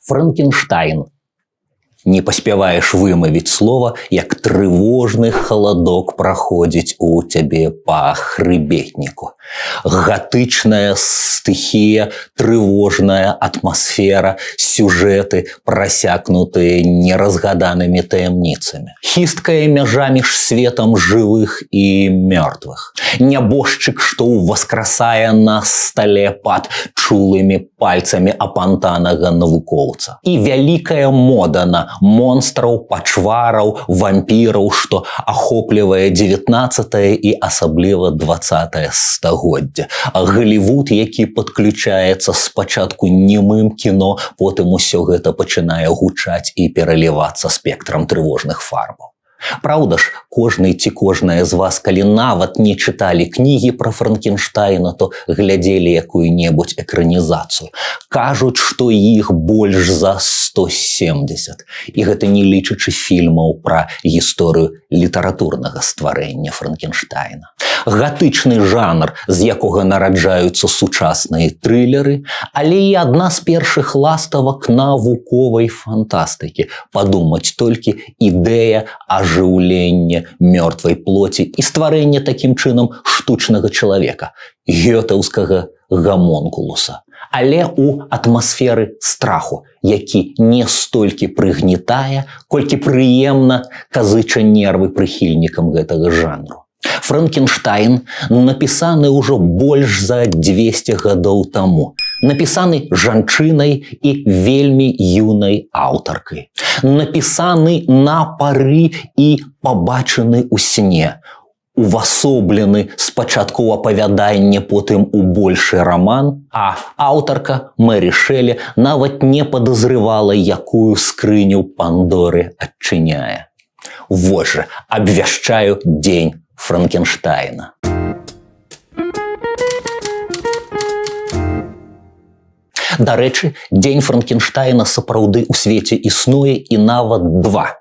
Франкенштайн. Не паспяваеш вымавіць слова, як трывожны халадок праходзіць у цябе па хрыбетніку. Гатычная стыхія, трывожная атмасфера, сюжэты, прасякнутыя неразгаданымі таямніцамі. Хісткая мяжа між светам жывых і мёртвых. Нябожчык, што ўваскрасае на стале пад чулымі пальцамі апантанага навукоўца. І вялікая мода на монстраў, пачвараў, вампіраў, што ахоплівае 19 і асабліва 20 стагоддзя. Галівуд, які падключаецца спачатку немым кіно, потым усё гэта пачынае гучаць і пералівацца спектрам трывожных фарбаў. Праўда ж, кожны ці кожная з вас, калі нават не чыталі кнігі пра Франкенштайна, то глядзелі якую-небудзь экранізацыю. Кажуць, што іх больш за 170. І гэта не лічачы фільмаў пра гісторыю літаратурнага стварэння Франкенштайна. Гатычны жанр, з якога нараджаюцца сучасныя трылеры, але і адна з першых ластавак навуковай фантастыкі. Падумаць толькі ідэя ажыўлення мёртвай плоці і стварэння такім чынам штучнага чалавека, гётэўскага гамонкулуса. Але ў атмасферы страху, які не столькі прыгнетае, колькі прыемна казыча нервы прыхільнікам гэтага жанру. Франкенштайн напісаны ўжо больш за 200 гадоў таму. Напісаны жанчынай і вельмі юнай аўтаркай. Напісаны на пары і пабачаны ў сне. Увасоблены спачатку ў апавяданне, потым у большы раман, а аўтарка Мэри Шэлі нават не падазрывала, якую скрыню Пандоры адчыняе. Вось жа, абвяшчаю дзень Франкенштайна. Дарэчы, дзень Франкенштайна сапраўды ў свеце існуе і нават два.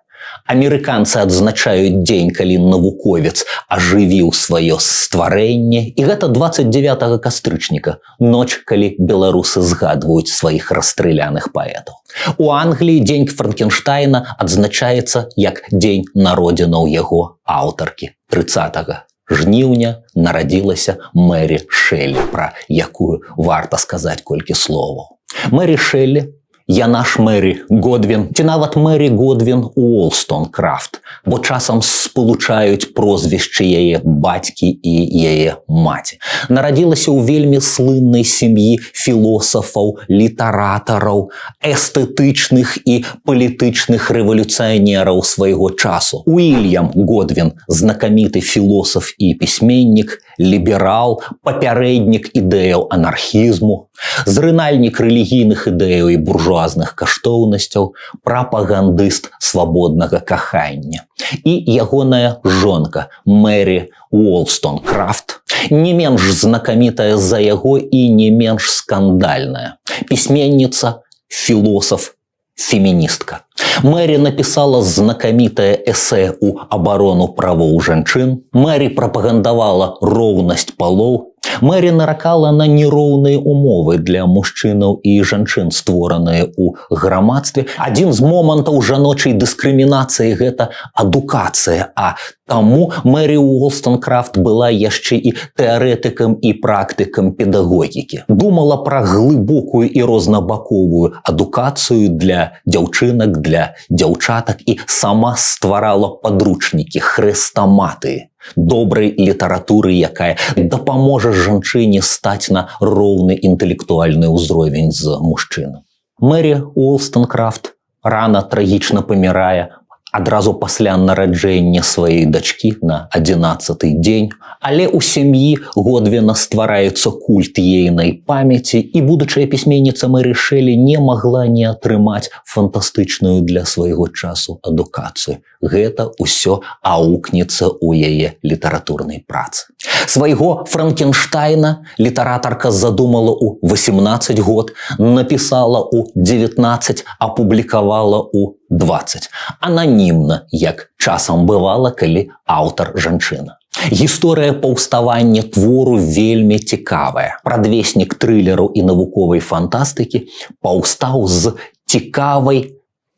Амерыканцы адзначаюць дзень, калі навуковец ажывіў сваё стварэнне, і гэта 29 кастрычніка, ноч, калі беларусы згадваюць сваіх расстраляных паэтаў. У Англіі дзень Франкенштайна адзначаецца як дзень народзінаў яго аўтаркі. 30 жніўня нарадзілася Мэри Шэлі, пра якую варта сказаць колькі словаў. Мэри Шэлі, яна ж Мэри Годвін, ці нават Мэри Годвін Уолстонкрафт, бо часам спалучаюць прозвішчы яе бацькі і яе маці. Нарадзілася ў вельмі слыннай сям'і філосафаў, літаратараў, эстэтычных і палітычных рэвалюцыянераў свайго часу. Уільям Годвін, знакаміты філосаф і пісьменнік, ліберал, папярэднік ідэяў анархізму, зрынальнік рэлігійных ідэяў і буржуазных каштоўнасцяў, прапагандыст свабоднага кахання. І ягоная жонка Мэри Уолстонкрафт, не менш знакамітая за яго і не менш скандальная. Пісьменніца, філосаф, феміністка. Мэри напісала знакамітае эсэ ў абарону правоў жанчын. Мэри прапагандавала роўнасць палоў. Мэри наракала на нероўныя умовы для мужчынаў і жанчын, створаныя ў грамадстве. Адзін з момантаў жаночай дыскрымінацыі – гэта адукацыя, а таму Мэри Уолстонкрафт была яшчэ і тэарэтыкам і практыкам педагогікі. Думала пра глыбокую і рознабаковую адукацыю для дзяўчынак, для дзяўчатак і сама стварала падручнікі, хрэстаматыі добрай літаратуры, якая дапаможа жанчыне стаць на роўны інтэлектуальны ўзровень з мужчынам. Мэри Уолстонкрафт рана трагічна памірае адразу пасля нараджэння сваёй дачкі на 11-й дзень, але ў сям'і Годвіна ствараецца культ ейнай памяці, і будучая пісьменніца Мэри Шэлі не магла не атрымаць фантастычную для свайго часу адукацыю. Гэта ўсё аукнецца ў яе літаратурнай працы. Свайго Франкенштайна літаратарка задумала ў 18 год, напісала ў 19, апублікавала ў 20. Ананімна, як часам бывала, калі аўтар жанчына. Гісторыя паўставання твору вельмі цікавая. Прадвеснік трылераў і навуковай фантастыкі паўстаў з цікавай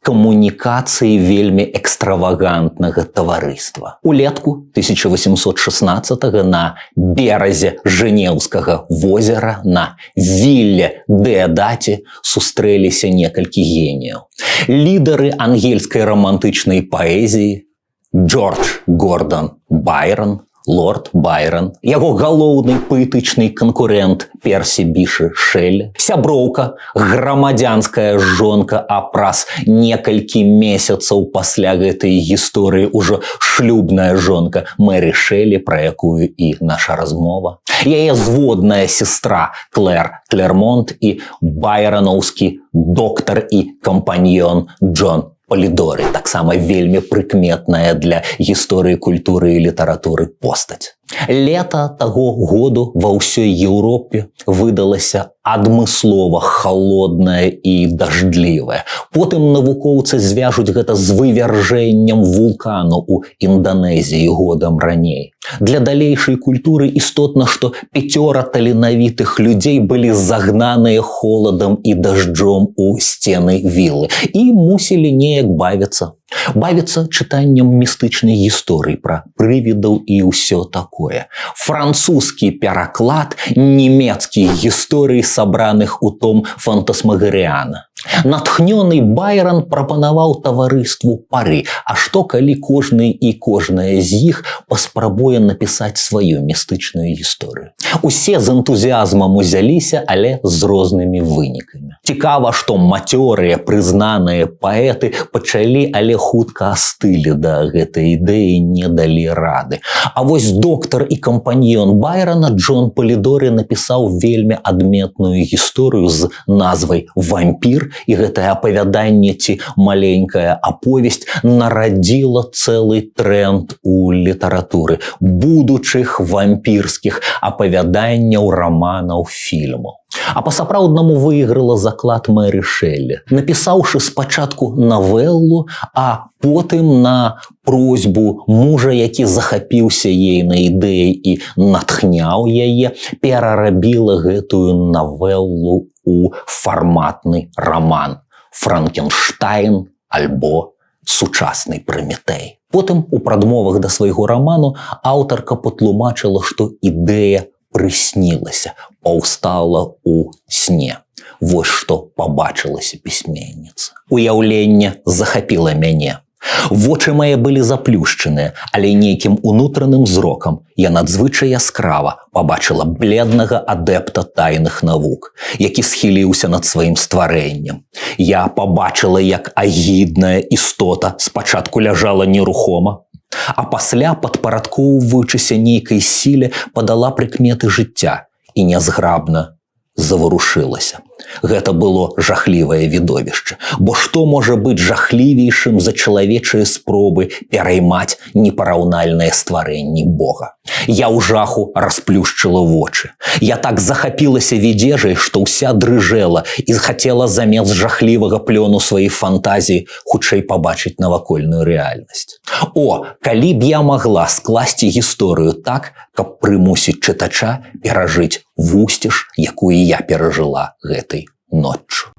камунікацыі вельмі экстравагантнага таварыства. Улетку 1816 на беразе Жэнеўскага возера на вілле Деодаті сустрэліся некалькі геніяў. Лідары ангельскай рамантычнай паэзіі Джордж Гордон Байрон, лорд Байрон, яго галоўны паэтычны канкурэнт Персі Бішэ Шэллі, сяброўка, грамадзянская жонка, а праз некалькі месяцаў пасля гэтай гісторыі ўжо шлюбная жонка Мэрі Шэллі, пра якую і наша размова, яе зводная сестра Клэр Клермонт і байронаўскі доктар і кампаньён Джон Полідоры, таксама вельмі прыкметная для гісторыі культуры і літаратуры постаць. Лета таго году ва ўсёй Еўропе выдалася адмыслова халоднае і дажджлівае. Потым навукоўцы звяжуць гэта з вывяржэннем вулкану ў Інданезіі годам раней. Для далейшай культуры істотна, што 5 таленавітых людзей былі загнаныя холадам і дажджом у сцены вілы і мусілі неяк бавіцца. Бавіцца чытаннем містычнай гісторыі пра прывідаў і ўсё такое. Французскі пераклад нямецкіх гісторый, сабраных у том фантасмагорыяна. Натхнёны Байрон прапанаваў таварыству пары, а што калі кожны і кожная з іх паспрабуе напісаць сваю містычную гісторыю. Усе з энтузіазмам узяліся, але з рознымі вынікамі. Цікава, што мацёрыя прызнаныя паэты пачалі, але хутка астылі да гэтай ідэі, не далі рады. А вось доктар і кампаньён Байрона Джон Полідоры напісаў вельмі адметную гісторыю з назвай «Вампір», і гэтае апавяданне ці маленькая аповесць нарадзіла цэлы тренд у літаратуры будучых вампірскіх апавяданняў, раманаў, фільмаў. А па-сапраўднаму выйграла заклад Мэрі Шэллі, напісаўшы спачатку навеллу, а потым на просьбу мужа, які захапіўся ейнай ідэяй і натхняў яе, перарабіла гэтую навеллу у фарматны раман «Франкенштайн» альбо «Сучасны Праметэй». Потым у прадмовах да свайго раману аўтарка патлумачыла, што ідэя прыснілася, паўстала ў сне. Вось што пабачылася пісьменніца. Уяўленне захапіла мяне. Вочы мае былі заплюшчаныя, але нейкім унутраным зрокам я надзвычай яскрава пабачыла бледнага адэпта тайных навук, які схіліўся над сваім стварэннем. Я пабачыла, як агідная істота спачатку ляжала нерухома, а пасля, падпарадкоўваючыся нейкай сіле, падала прыкметы жыцця і нязграбна заварушылася. Гэта было жахлівае відовішча, бо што можа быць жахлівейшым за чалавечыя спробы пераймаць непараўнальныя стварэнні Бога? Я ў жаху расплюшчыла вочы. Я так захапілася відзежай, што ўся дрыжэла і хацела замест жахлівага плёну сваёй фантазіі хутчэй пабачыць навакольную рэальнасць. О, калі б я магла скласці гісторыю так, каб прымусіць чытача перажыць вусціш, якую я перажыла гэтай ноччу.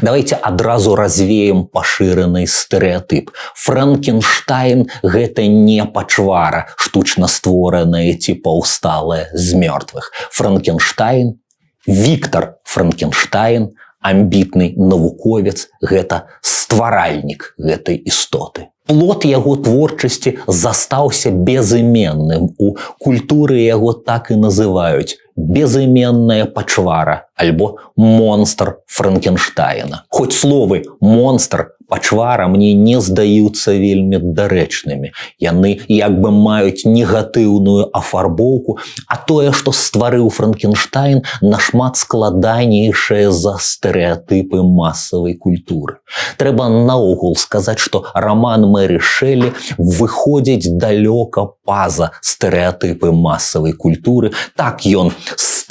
Давайте адразу развеем пашыраны стэрэатып. Франкенштайн – гэта не пачвара, штучна створаная ці паўсталая з мёртвых. Франкенштайн, Віктар Франкенштайн, амбітны навуковец, гэта стваральнік гэтай істоты. Плод яго творчасці застаўся безыменным. У культуры яго так і называюць безыменная пачвара альбо монстр Франкенштайна. Хоць словы «монстр», «пачвара» мне не здаюцца вельмі дарэчнымі. Яны як бы маюць негатыўную афарбоўку, а тое, што стварыў Франкенштайн, нашмат складанейшае за стэрэатыпы масавай культуры. Трэба наогул сказаць, што раман Мэрі Шэллі выходзіць далёка па-за стэрэатыпы масавай культуры. Так ён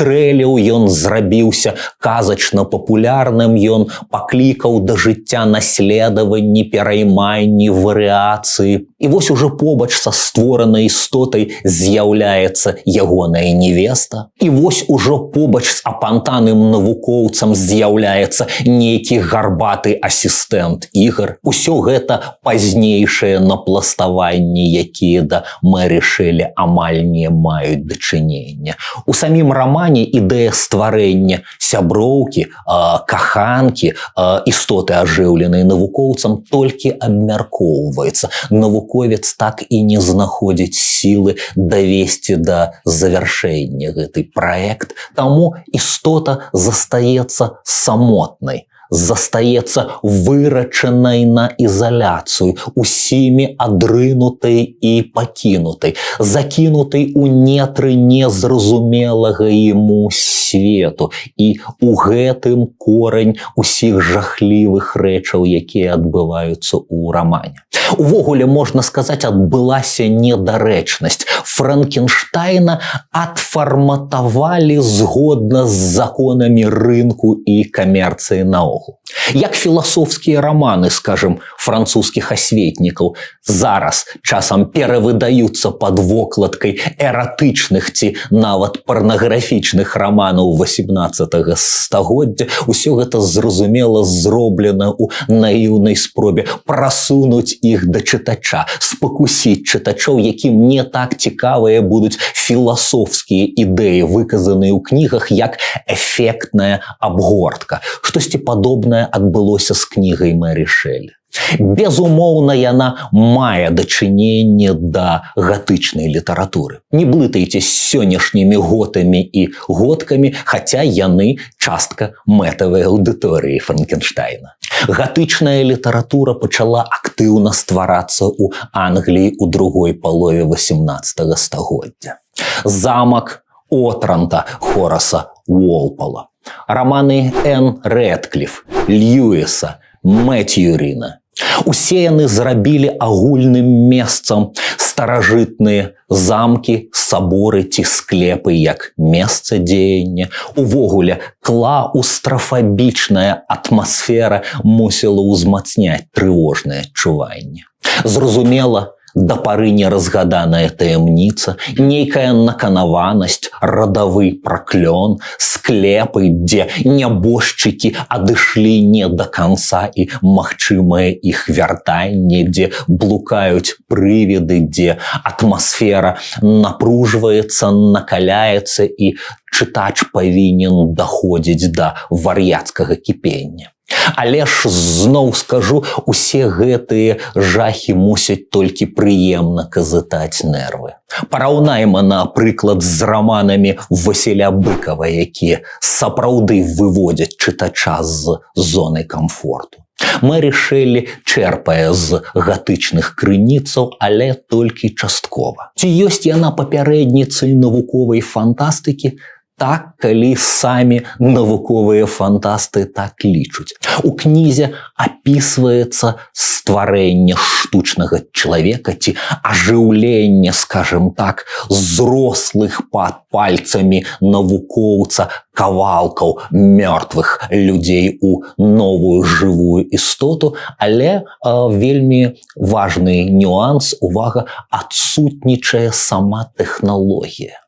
стрэліў, ён зрабіўся казачна папулярным, ён паклікаў да жыцця наследаванні, перайманні, варыяцыі. І вось ужо побач са створанай істотай з'яўляецца ягоная невеста. І вось ужо побач з апантаным навукоўцам з'яўляецца нейкі гарбаты асістэнт Ігар. Усё гэта пазнейшыя напластаванні, якія да Мэри Шэлі амаль не маюць дачынення. У самім рамане ідэя стварэння сяброўкі, каханкі, істоты ажыўленай навукоўцам толькі абмяркоўваецца. Навуковец так і не знаходзіць сілы давесці да завяршэння гэты праект, таму істота застаецца самотнай, застаецца вырачанай на ізаляцыю, усімі адрынутай і пакінутай, закінутай у нетры незразумелага яму свету. І у гэтым корань усіх жахлівых рэчаў, якія адбываюцца ў рамане. Увогуле, можна сказаць, адбылася недарэчнасць. Франкенштайна адфарматавалі згодна з законамі рынку і камерцыі наогул. Як філасофскія раманы, скажем, французскіх асветнікаў, зараз часам перавыдаюцца пад вокладкай эратычных ці нават парнаграфічных раманаў 18 стагоддзя, усё гэта зразумела зроблена ў наіўнай спробе прасунуць іх да чытача, спакусіць чытачоў, якім не так цікавыя будуць філасофскія ідэі, выказаныя ў кнігах, як эфектная абгортка. Штосьці падобнае адбылося з кнігай Мэри Шэлі. Безумоўна, яна мае дачыненне да гатычнай літаратуры. Не блытайце з сённяшнімі готамі і готкамі, хаця яны частка мэтавай аўдыторыі Франкенштайна. Гатычная літаратура пачала актыўна стварацца ў Англіі ў другой палове 18 стагоддзя. Замак Отранта Хораса Уолпола, раманы Энн Рэдкліф, Льюіса, Мэтьюріна. Усе яны зрабілі агульным месцам старажытныя замкі, саборы ці склепы як месца дзеяння. Увогуле, клаўстрафабічная атмасфера мусіла ўзмацняць трывожнае адчуванне. Зразумела, да пары неразгаданая таямніца, нейкая наканаванасць, радавы праклён, склепы, дзе нябожчыкі адышлі не да канца і магчымае іх вяртанне, дзе блукаюць прывіды, дзе атмасфера напружваецца, накаляецца і чытач павінен даходзіць да вар'яцкага кіпення. Але ж, зноў скажу, усе гэтыя жахі мусяць толькі прыемна казытаць нервы. Параўнайма, напрыклад, з раманамі Васіля Быкава, якія сапраўды выводзяць чытача з зоны камфорту. Мэри Шэлі чэрпае з гатычных крыніцаў, але толькі часткова. Ці ёсць яна папярэдніцай навуковай фантастыкі? Так, калі самі навуковыя фантасты так лічуць. У кнізе апісваецца стварэнне штучнага чалавека ці ажыўленне, скажем так, зрослых пад пальцамі навукоўца кавалкаў мёртвых людзей у новую жывую істоту, але вельмі важны нюанс, увага, адсутнічае сама тэхналогія.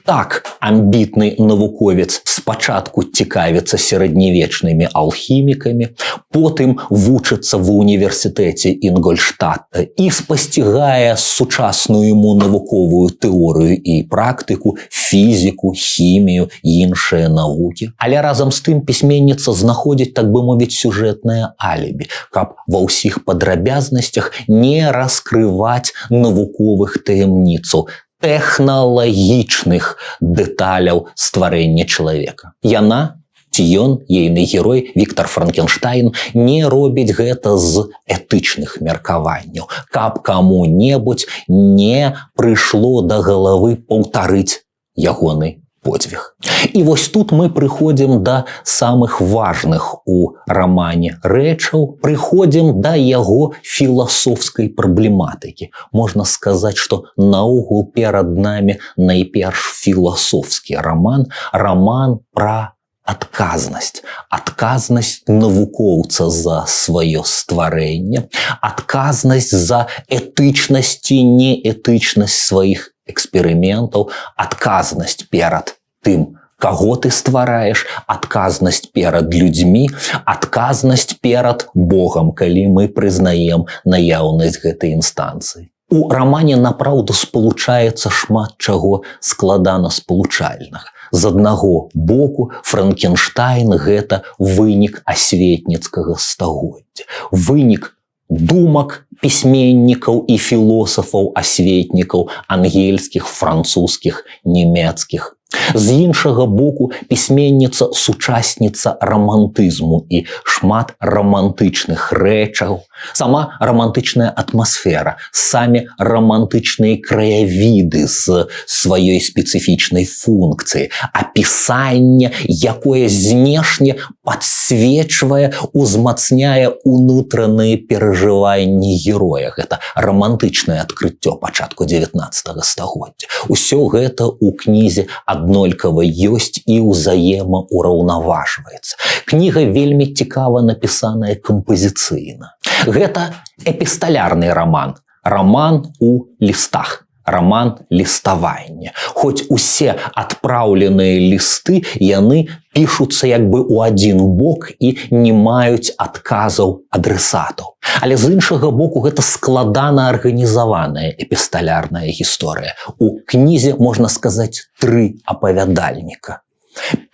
Так, амбітны навуковец спачатку цікавіцца сярэднявечнымі алхімікамі, потым вучыцца ва ўніверсітэце Інгольштадта і спасцігае сучасную яму навуковую тэорыю і практыку, фізіку, хімію і іншыя навукі. Але разам з тым пісьменніца знаходзіць, так бы мовіць, сюжэтнае алібі, каб ва ўсіх падрабязнасцях не раскрываць навуковых таямніцаў, тэхналагічных дэталяў стварэння чалавека. Яна, ці ён, ейны герой, Віктар Франкенштайн, не робіць гэта з этычных меркаванняў, каб каму-небудзь не прыйшло да галавы паўтарыць ягоны подзвіг. І вось тут мы прыходзім да самых важных у рамане рэчаў, прыходзім да яго філасофскай праблематыкі. Можна сказаць, што наогул перад намі найперш філасофскі раман, раман пра адказнасць. Адказнасць навукоўца за сваё стварэнне, адказнасць за этычнасць і неэтычнасць сваіх эксперыментаў, адказнасць перад тым, каго ты ствараеш, адказнасць перад людзьмі, адказнасць перад Богам, калі мы прызнаем наяўнасць гэтай інстанцыі. У рамане напраўду спалучаецца шмат чаго складана спалучальнага. З аднаго боку, Франкенштайн – гэта вынік асветніцкага стагоддзя, вынік думак пісьменнікаў і філосафаў-асветнікаў ангельскіх, французскіх, нямецкіх. З іншага боку, пісьменніца – сучасніца рамантызму і шмат рамантычных рэчаў, сама рамантычная атмасфера, самі рамантычныя краявіды з сваёй спецыфічнай функцыі, апісанне, якое знешне падсвечвае, узмацняе унутраныя перажыванні героя. Гэта рамантычнае адкрыццё пачатку 19 стагоддзя. Усё гэта ў кнізе аднолькава ёсць і ўзаемаўраўнаважваецца. Кніга вельмі цікава напісаная кампазіцыйна. Гэта эпісталярны раман, раман у лістах, раман ліставання. Хоць усе адпраўленыя лісты, яны пішуцца як бы ў адзін бок і не маюць адказаў адресатаў. Але з іншага боку, гэта складана арганізаваная эпісталярная гісторыя. У кнізе, можна сказаць, 3 апавядальніка.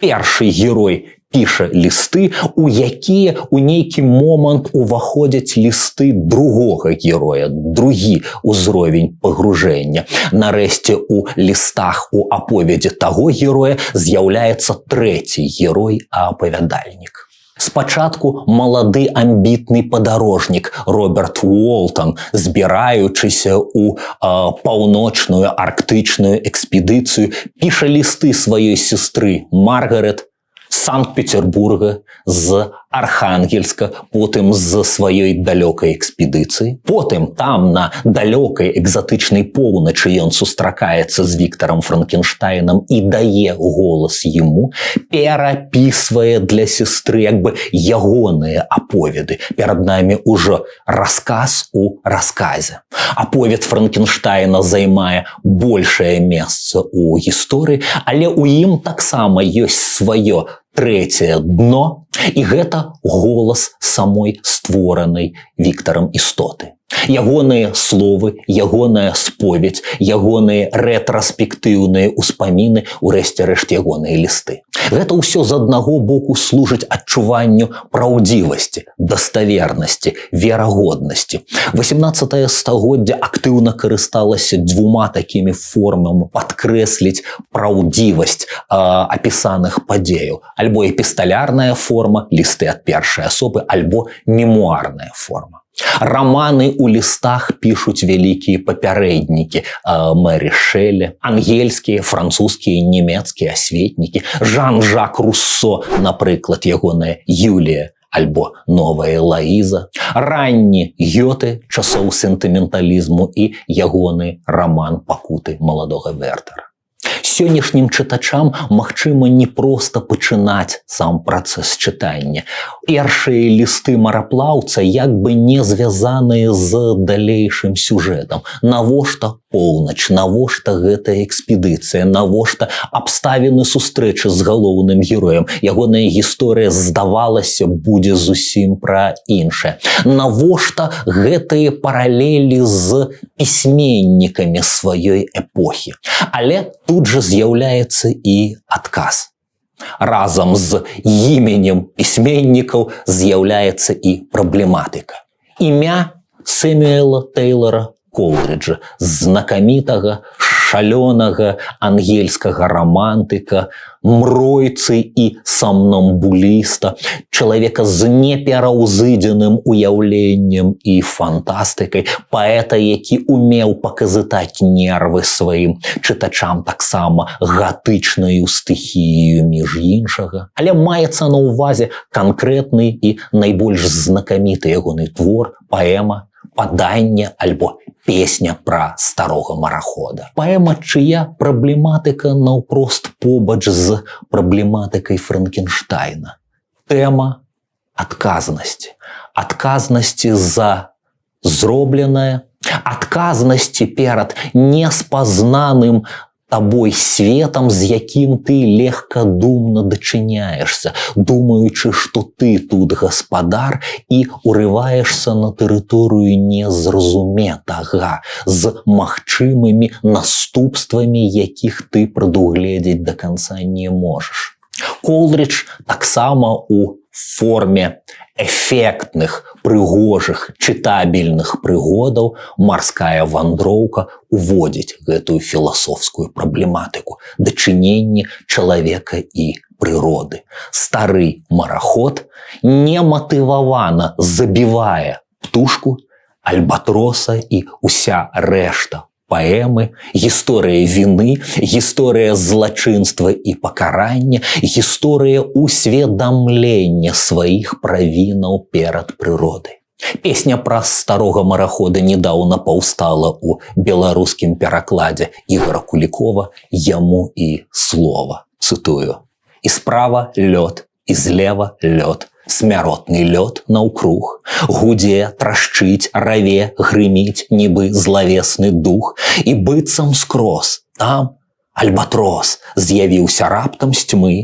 Першы герой піша лісты, у якія ў нейкі момант уваходзяць лісты другога героя, другі ўзровень пагружэння. Нарэшце, у лістах у аповедзе таго героя з'яўляецца трэці герой-апавядальнік. Спачатку малады амбітны падарожнік Роберт Уолтон, збіраючыся ў паўночную арктычную экспедыцыю, піша лісты сваёй сестры Маргарет з Санкт-Петербурга, з Архангельска, потым з сваёй далёкай экспедыцыі. Потым там, на далёкай экзатычнай поўначы, ён сустракаецца з Віктарам Франкенштайнам і дае голас яму, перапісвае для сестры як бы ягоныя аповеды. Перад намі ўжо расказ у расказе. Аповед Франкенштайна займае большае месца ў гісторыі, але ў ім таксама ёсць сваё трэцяе дно, і гэта голас самой створанай Віктарам істоты. Ягоныя словы, ягоная споведь, ягоныя рэтраспектыўныя ўспаміны, урэшце рэшт ягоныя лісты. Гэта ўсё з аднаго боку служыць адчуванню праўдзівасці, даставернасці, верагоднасці. 18 стагоддзя актыўна карысталася 2 такімі формамі падкрэсліць праўдзівасць апісаных падзеяў. Альбо эпісталярная форма, лісты ад першай асобы, альбо мемуарная форма. Раманы ў лістах пішуць вялікія папярэднікі Мэри Шэллі, ангельскія, французскія, нямецкія асветнікі, Жан-Жак Руссо, напрыклад, ягоная Юлія, альбо новая Лаіза, ранні Гёте часоў сентыменталізму і ягоны раман «Пакуты маладога Вертера». Сённяшнім чытачам магчыма не проста пачынаць сам працэс чытання. Першыя лісты мараплаўца як бы не звязаныя з далейшым сюжэтам. Навошта поўнач, навошта гэтая экспедыцыя, навошта абставіны сустрэчы з галоўным героем. Ягоная гісторыя, здавалася, будзе зусім пра іншае. Навошта гэтыя паралелі з пісьменнікамі сваёй эпохі. Але тут жа з'яўляецца і адказ. Разам з іменем пісьменнікаў з'яўляецца і праблематыка. Імя Сэмюэла Тэйлара Колрыджа, знакамітага шалёнага ангельскага рамантыка, мройцы і сомнамбуліста, чалавека з непераўзыдзеным уяўленнем і фантастыкай, паэта, які умеў паказытаць нервы сваім чытачам таксама гатычнаю стыхіяю між іншага. Але маецца на ўвазе канкрэтны і найбольш знакаміты ягоны твор, паэма «Паданне» альбо «Песня пра старога марахода». Паэма, чыя праблематыка наўпрост побач з праблематыкай Франкенштайна. Тэма адказнасці. Адказнасці за зробленае, адказнасці перад неспазнаным табой светам, з якім ты легкадумна дачыняешься, думаючы, што ты тут гаспадар і урываешься на тэрыторыю незразуметага з магчымымі наступствамі, якіх ты прадугледзець да канца не можаш. Колдридж таксама у форме эфектных, прыгожых, чытабельных прыгодаў «Марская вандроўка» уводзіць гэтую філасофскую праблематыку дачынення чалавека і прыроды. Стары мараход нематывавана забівае птушку, альбатроса і ўся рэшта паэмы, гісторыя віны, гісторыя злачынства і пакарання, гісторыя усведамлення сваіх правінаў перад прыродай. Песня пра старога марахода недаўна паўстала ў беларускім перакладзе Ігора Кулікова «Яму і слова». Цытую. «І справа лёд, і злева лёд, смяротны лёд наўкруг, гудзе, трашчыць, раве, грыміць, нібы злавесны дух, і быццам скрозь там альбатрос з'явіўся раптам з тьмы,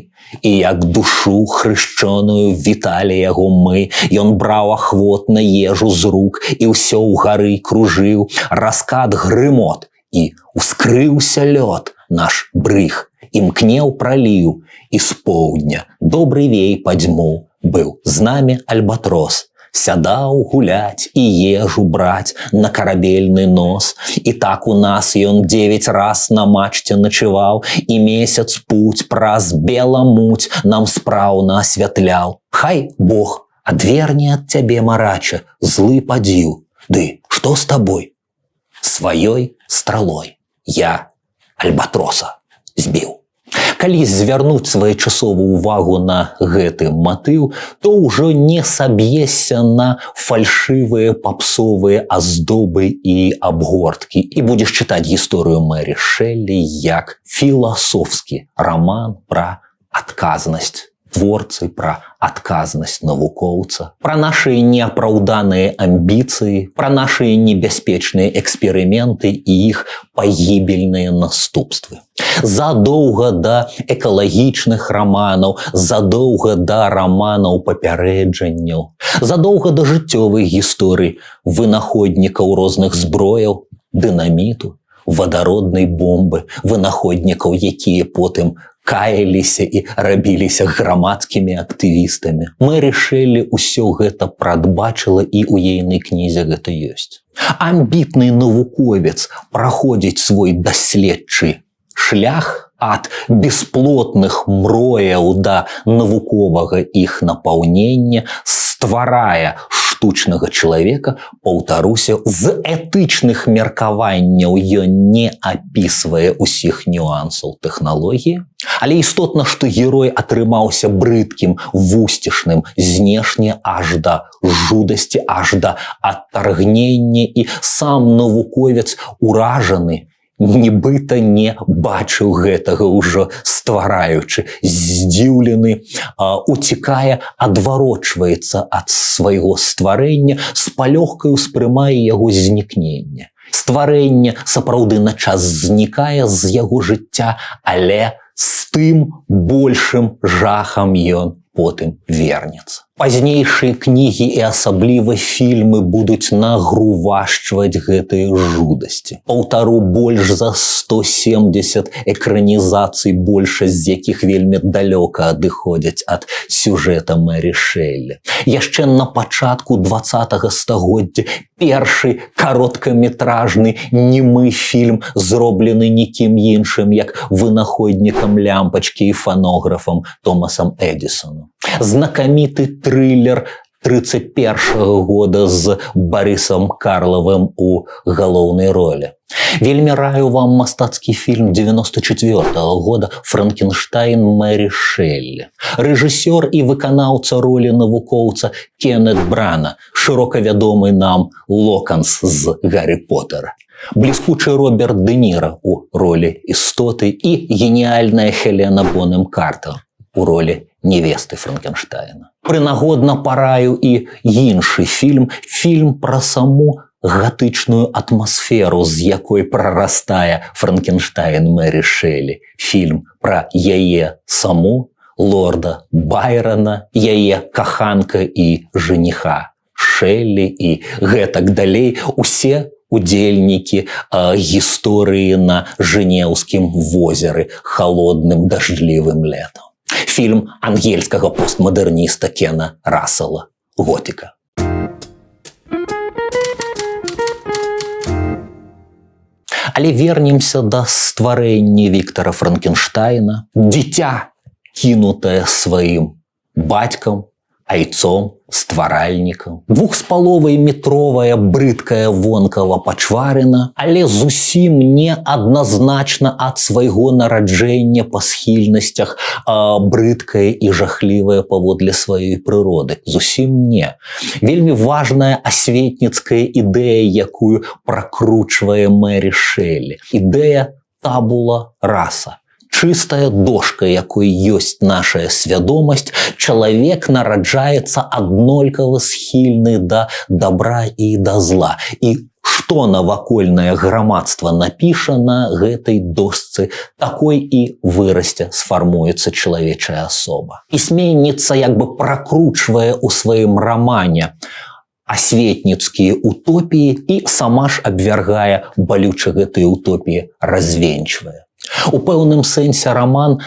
і як душу хрышчоную віталі яго мы, ён браў ахвотна ежу з рук і ўсё ўгары кружыў, раскат грымот, і ускрыўся лёд наш брыг, імкнеў праліў, і з поўдня добры вей падзьмуў, быў з намі альбатрос, сядаў гуляць і ежу браць на карабельны нос. І так у нас ён 9 раз на мачце начываў, і месяц путь праз беламуць нам спраўна асвятляў. Хай Бог адверне ад цябе, марача, злы падзіў. Ды што з табой? Сваёй стралой я альбатроса збіў. Калі звярнуць своечасовую увагу на гэты матыў, то ўжо не саб'ешся на фальшывыя папсовыя аздобы і абгорткі і будзеш чытаць гісторыю Мэри Шэллі як філасофскі раман пра адказнасць творцы, пра адказнасць навукоўца, пра нашыя неапраўданыя амбіцыі, пра нашыя небяспечныя эксперыменты і іх пагібельныя наступствы. Задоўга да экалагічных раманаў, задоўга да раманаў папярэджанняў, задоўга да жыццёвых гісторый, вынаходнікаў розных зброяў, дынаміту, вадароднай бомбы, вынаходнікаў, якія потым каяліся і рабіліся грамадскімі актывістамі. Мэри Шэллі ўсё гэта прадбачыла, і ў ейнай кнізе гэта ёсць. Амбітны навуковец праходзіць свой даследчы шлях ад бесплотных мрояў да навуковага іх напаўнення, стварае штучнага чалавека, паўтаруся, з этычных меркаванняў ён не апісвае ўсіх нюансаў тэхналогіі, але істотна, што герой атрымаўся брыдкім, вусцішным, знешне аж да жудасці, аж да адтаргнення, і сам навуковец уражаны, нібыта не бачыў гэтага ўжо ствараючы, здзіўлены, уцікае, адварочваецца ад свайго стварэння, з палёгкай успрымае яго знікнення. Стварэнне сапраўды на час знікае з яго жыцця, але з тым большым жахам ён потым вернецца. Пазнейшыя кнігі і асабліва фільмы будуць нагрувашчваць гэтыя жудасці. Паўтару, больш за 170 экранізацый, большасць з якіх вельмі далёка адыходзяць ад сюжэта Мэри Шэллі. Яшчэ на пачатку 20-го стагоддзя першы кароткаметражны немы фільм зроблены нікім іншым, як вынаходнікам лямпачкі і фанографам Томасам Эдісоном. Знакаміты трылер 31-го года з Барысам Карлавым у галоўнай ролі. Вельмі раю вам мастацкі фільм 94-го года «Франкенштайн» Мэри Шэллі. Рэжысёр і выканаўца ролі навукоўца Кеннет Брана, шырока вядомы нам Локанс з Гаррі Поттера. Бліскучы Роберт Дэ Ніра у ролі істоты і геніальная Хелена Бонем Картер у ролі невесты Франкенштайна. Прынагодна параю і іншы фільм пра саму гатычную атмасферу, з якой прарастае Франкенштайн Мэри Шэллі. Фільм пра яе саму, лорда Байрона, яе каханка і жаніха Шэллі і гэтак далей. Усе удзельнікі гісторыі на Жэнеўскім возеры халодным дажджлівым летам. Фільм ангельскага постмадэрніста Кена Рассела «Готіка». Але вернемся да стварэння Віктара Франкенштайна. Дзіця, кінутае сваім бацькам, айцом, стваральнікам. 2,5-метровая брыдкая вонкава пачварына, але зусім не адназначна ад свайго нараджэння па схільнасцях брыдкая і жахлівая паводле сваёй прыроды. Зусім не. Вельмі важная асветніцкая ідэя, якую пракручвае Мэри Шэллі. Ідэя табула раса. Чыстая дошка, якой ёсць нашая свядомасць, чалавек нараджаецца аднолькава схільны да добра і да зла. І што навакольнае грамадства напіша на гэтай дошцы, такой і вырасце сфармуецца чалавечая асоба. Пісьменніца як бы пракручвае ў сваім рамане асветніцкія утопіі і сама ж абвяргае, балюча гэтыя утопіі развенчвае. У пэўным сэнсе раман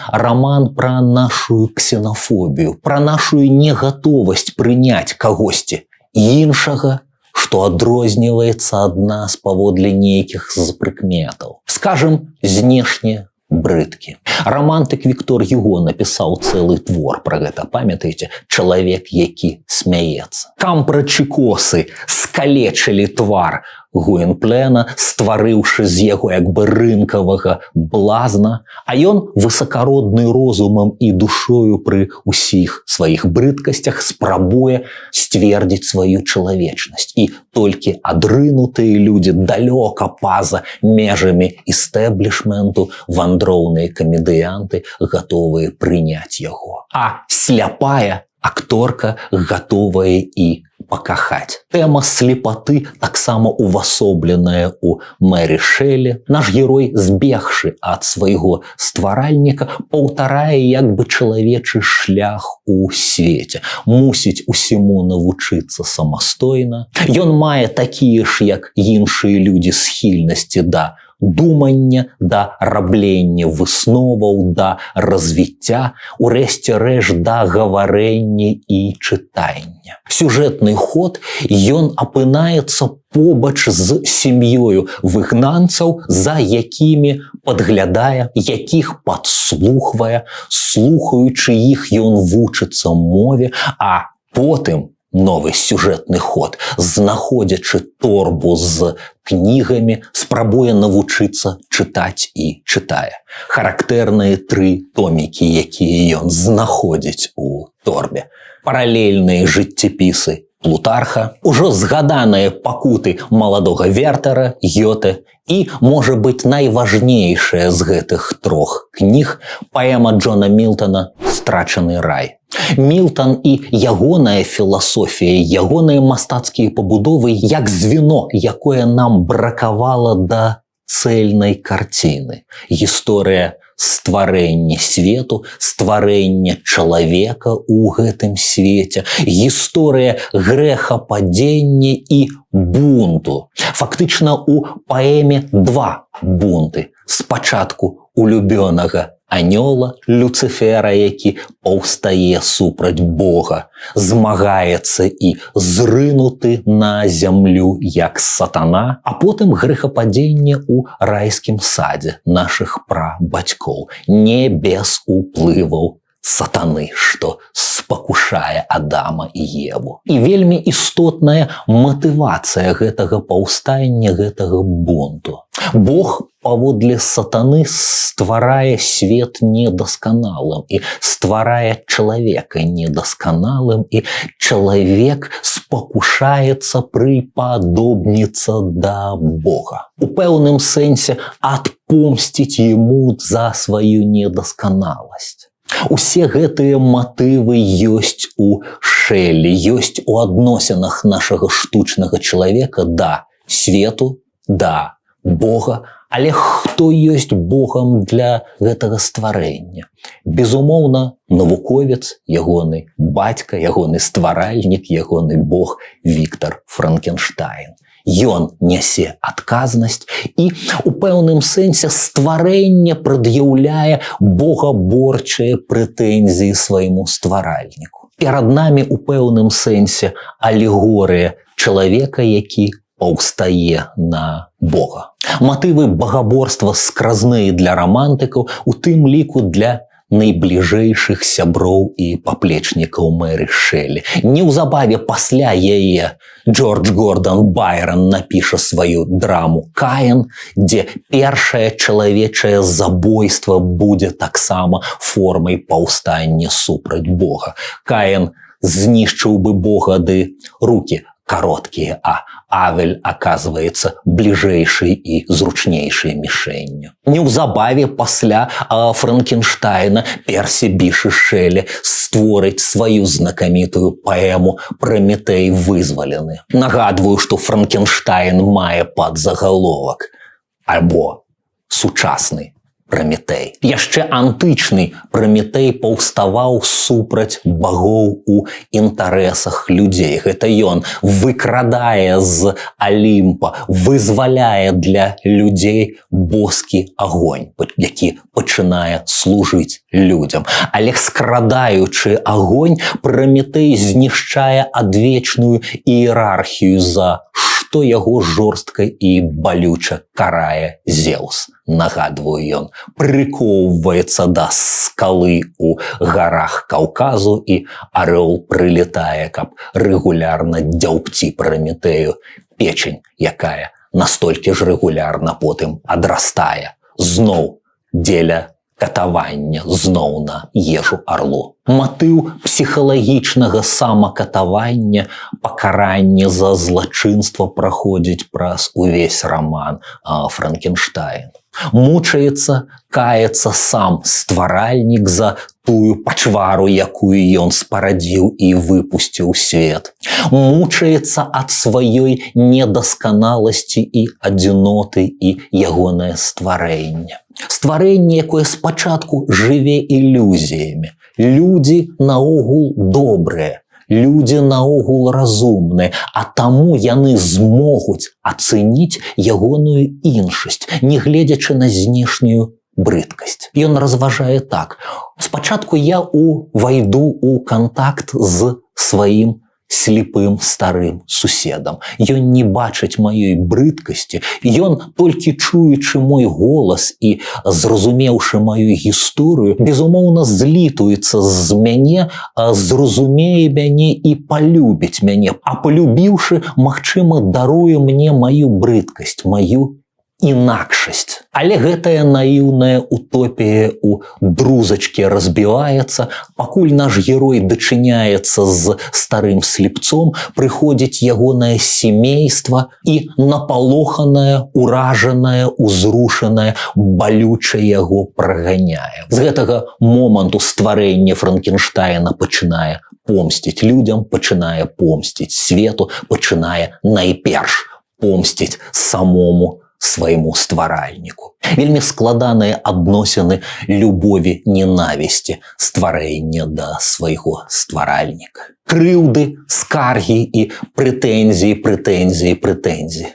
пра нашу ксенафобію, пра нашу негатовасць прыняць кагосьці іншага, што адрозніваецца ад нас паводле нейкіх з прыкметаў. Скажам, знешне брыдкі. Рамантык Віктор Юго напісаў цэлы твор пра гэта, памятаеце? «Чалавек, які смяецца». Кампрачыкосы скалечылі твар Гуінплена, стварыўшы з яго як бы рынкавага блазна, а ён высакародны розумам і душою пры ўсіх сваіх брыдкасцях спрабуе сцвердзіць сваю чалавечнасць. І толькі адрынутыя людзі далёка па-за межамі істэблішменту, вандроўныя камедыянты гатовыя прыняць яго. А сляпая акторка гатовая і пакахаць. Тэма слепаты таксама увасобленая у Мэри Шэллі. Наш герой, збегшы ад свайго стваральніка, паўтарае як бы чалавечы шлях у свеце. Мусіць усяму навучыцца самастойна. Ён мае такія ж, як іншыя людзі, схільнасці да думання, да раблення высноваў, да развіцця, урэшце рэшт да гаварэння і чытання. Сюжэтны ход, ён апынаецца побач з сям'ёю выгнанцаў, за якімі падглядае, якіх падслухвае, слухаючы іх ён вучыцца мове, а потым новы сюжэтны ход, знаходзячы торбу з кнігамі, спрабуе навучыцца чытаць і чытае. Характэрныя 3 томікі, якія ён знаходзіць у торбе. Паралельныя жыццепісы Плутарха, ужо згаданыя пакуты маладога Вертера, Гёте і, можа быць, найважнейшая з гэтых 3 кніг паэма Джона Мілтона «Страчаны рай». Мілтон і ягоная філасофія, ягоныя мастацкія пабудовы як звено, якое нам бракавала да цэльнай карціны. Гісторыя стварэнне свету, стварэнне чалавека ў гэтым свеце, гісторыя грэхападзення і бунту. Фактычна у паэме два бунты. Спачатку улюбёнага анёла Люцифера, які паўстае супраць Бога, змагаецца і зрынуты на зямлю як сатана, а потым грэхападзенне ў райскім садзе нашых прабацькоў, не без уплываў сатаны, што спакушае Адама і Еву. І вельмі істотная матывацыя гэтага паўстання, гэтага бунту. Бог паводле сатаны стварае свет недасканалым і стварае чалавека недасканалым, і чалавек спакушаецца прыпадобніцца да Бога. У пэўным сэнсе адпомсціць яму за сваю недасканаласць. Усе гэтыя матывы ёсць у Шэллі, ёсць у адносінах нашага штучнага чалавека да свету, да Бога, але хто ёсць Богам для гэтага стварэння? Безумоўна, навуковец, ягоны бацька, ягоны стваральнік, ягоны Бог Віктар Франкенштайн. Ён нясе адказнасць, і у пэўным сэнсе стварэнне прад'яўляе богаборчыя прэтэнзіі свайму стваральніку. Перад намі у пэўным сэнсе алегорыя чалавека, які паўстае на Бога. Матывы багаборства скразныя для рамантыкаў, у тым ліку для найбліжэйшых сяброў і паплечнікаў Мэры Шэллі. Неўзабаве пасля яе Джордж Гордан Байрон напіша сваю драму «Каін», дзе першае чалавечае забойства будзе таксама формай паўстання супраць Бога. Каін знішчыў бы Бога, ды рукі кароткія, а Авель аказваецца бліжэйшай і зручнейшай мішэнню. Неўзабаве пасля Франкенштайна Персі Біші Шэллі створыць сваю знакамітую паэму «Праметэй вызвалены». Нагадваю, што Франкенштайн мае падзагаловак альбо сучасны Праметэй. Яшчэ антычны Праметэй паўставаў супраць багоў у інтарэсах людзей. Гэта ён выкрадае з Алімпа, вызваляе для людзей боскі агонь, які пачынае служыць людзям. Але скрадаючы агонь, Праметэй знішчае адвечную іерархію, за што яго жорстка і балюча карае Зеўс. Нагадваю, ён прыкоўваецца да скалы ў гарах Каўказу, і арэл прылетае, каб рэгулярна дзяўбці Праметэю печень, якая настолькі ж рэгулярна потым адрастае зноў дзеля катавання, зноў на ежу арлу. Матыў псіхалагічнага самакатавання, пакаранне за злачынства праходзіць праз увесь раман Франкенштайн. Мучаецца, каецца сам стваральнік за тую пачвару, якую ён спарадзіў і выпусціў у свет. Мучаецца ад сваёй недасканаласці і адзіноты і ягонае стварэнне. Стварэнне, якое спачатку жыве ілюзіямі. Людзі наогул добрыя, людзі наогул разумныя, а таму яны змогуць ацэніць ягоную іншасць, не гледзячы на знешнюю брыдкасць. Ён разважае так: спачатку я увайду ў кантакт з сваім слепым старым суседам. Ён не бачыць маёй брыдкасці, ён толькі чуючы мой голас і зразумеўшы маю гісторыю, безумоўна злітуецца з мяне, зразумее мяне і палюбіць мяне, а палюбіўшы, магчыма, даруе мне маю брыдкасць, маю інакшасць. Але гэтая наіўная утопія ў друзачке разбіваецца, пакуль наш герой дачыняецца з старым слепцом, прыходзіць ягонае сямейства і напалоханае, уражанае, узрушанае, балюча яго праганяе. З гэтага моманту стварэнне Франкенштайна пачынае помсціць людзям, пачынае помсціць свету, пачынае найперш помсціць самому свайму стваральніку. Вельмі складаныя адносіны любові ненавісці стварэння да свайго стваральніка. Крыўды, скаргі і прэтэнзіі.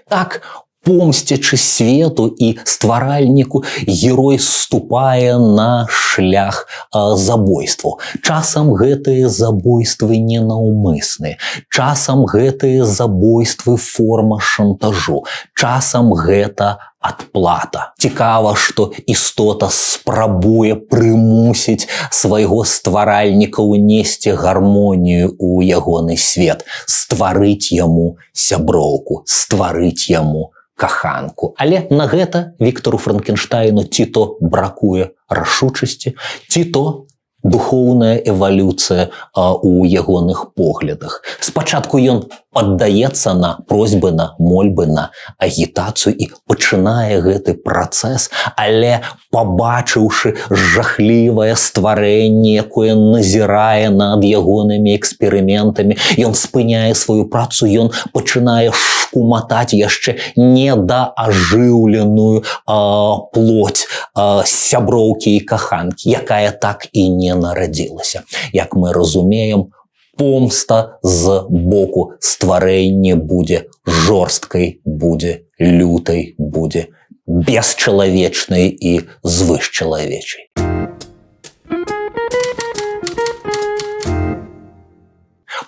Так, помсцячы свету і стваральніку, герой ступае на шлях забойстваў. Часам гэтыя забойствы ненаўмысныя, часам гэтыя забойствы форма шантажу, часам гэта адплата. Цікава, што істота спрабуе прымусіць свайго стваральніка ўнесці гармонію ў ягоны свет, стварыць яму сяброўку, стварыць яму каханку. Але на гэта Віктару Франкенштайну ці то бракуе рашучасці, ці то духоўная эвалюцыя у ягоных поглядах. Спачатку ён паддаецца на просьбы, на мольбы, на агітацыю і пачынае гэты працэс, але пабачыўшы жахлівае стварэнне, якое назірае над ягонымі эксперыментамі, ён спыняе сваю працу, ён пачынае шкуматаць яшчэ недаажыўленую плоть сяброўкі і каханкі, якая так і не нарадзілася. Як мы разумеем, помста з боку стварэння будзе жорсткай, будзе лютай, будзе бесчалавечнай і звышчалавечай.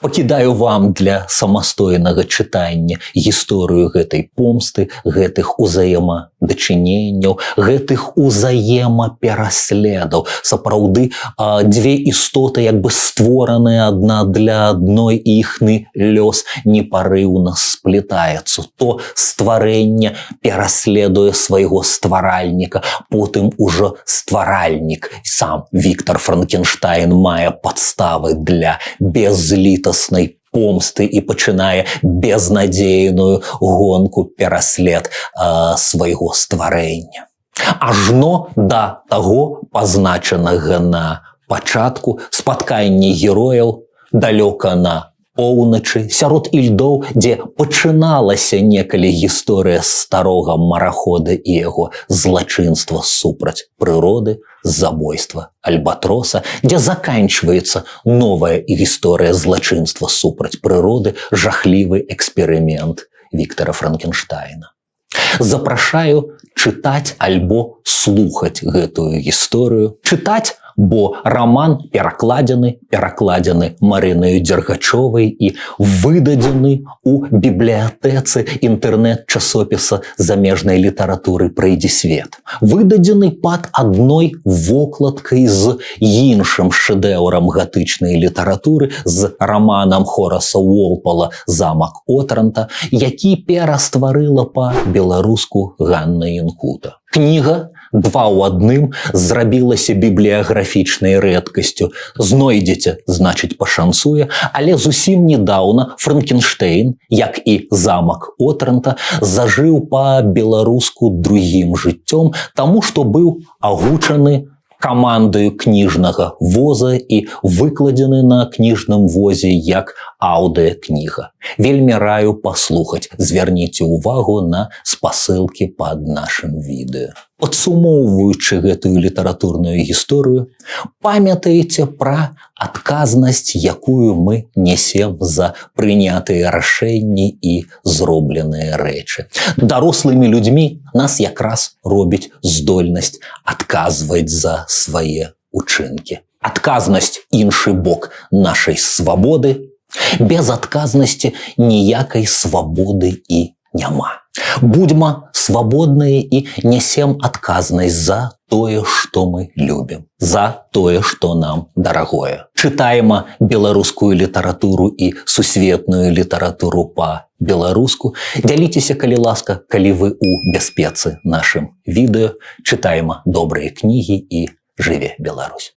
Пакідаю вам для самастойнага чытання гісторыю гэтай помсты, гэтых узаемадачыненняў, гэтых узаемапераследаў. Сапраўды, дзве істоты як бы створаныя адна для адной, і іхны лёс непарыўна сплетаецца. То стварэнне пераследуе свайго стваральніка, потым ужо стваральнік, сам Віктар Франкенштайн, мае падставы для безлітаснай помсты і пачынае безнадзейную гонку пераслед свайго стварэння. Ажно да таго, пазначанага на пачатку, спатканні герояў далёка на поўначы, сярод ільдоў, дзе пачыналася некалі гісторыя старога марахода і яго злачынства супраць прыроды, забойства альбатроса, дзе заканчваецца новая гісторыя злачынства супраць прыроды, жахлівы эксперымент Віктара Франкенштайна. Запрашаю чытаць альбо слухаць гэтую гісторыю. Чытаць, бо раман перакладзены Марынаю Дергачовай і выдадзены ў бібліятэцы інтэрнэт-часопіса замежнай літаратуры «Прыйдзе свет». Выдадзены пад адной вокладкай з іншым шэдэўрам гатычнай літаратуры, з раманам Хораса Уолпала «Замак Отранта», які перастварыла па-беларуску Ганна Янкута. Кніга «Два ў адным» зрабілася бібліяграфічнай рэдкасцю. Знойдзеце, значыць, пашанцуе, але зусім недаўна Франкенштейн, як і «Замак Отранта», зажыў па-беларуску другім жыццём, таму што быў агучаны камандаю кніжнага воза і выкладзены на кніжным возе як аўдыакніга. Вельмі раю паслухаць, звярніце ўвагу на спасылкі пад нашым відэо. Падсумоўваючы гэтую літаратурную гісторыю, памятаеце пра адказнасць, якую мы несем за прынятыя рашэнні і зробленыя рэчы. Дарослымі людзьмі нас якраз робіць здольнасць адказваць за свае учынкі. Адказнасць — іншы бок нашай свабоды. Без адказнасці ніякай свабоды і няма. Будьма свабодныя і несем адказнасць за тое, што мы любім, за тое, што нам дарагое. Чытаем беларускую літаратуру і сусветную літаратуру па-беларуску. Дзяліцеся, калі ласка, калі вы ў бяспецы нашым відэо. Чытаем добрыя кнігі і жыве Беларусь!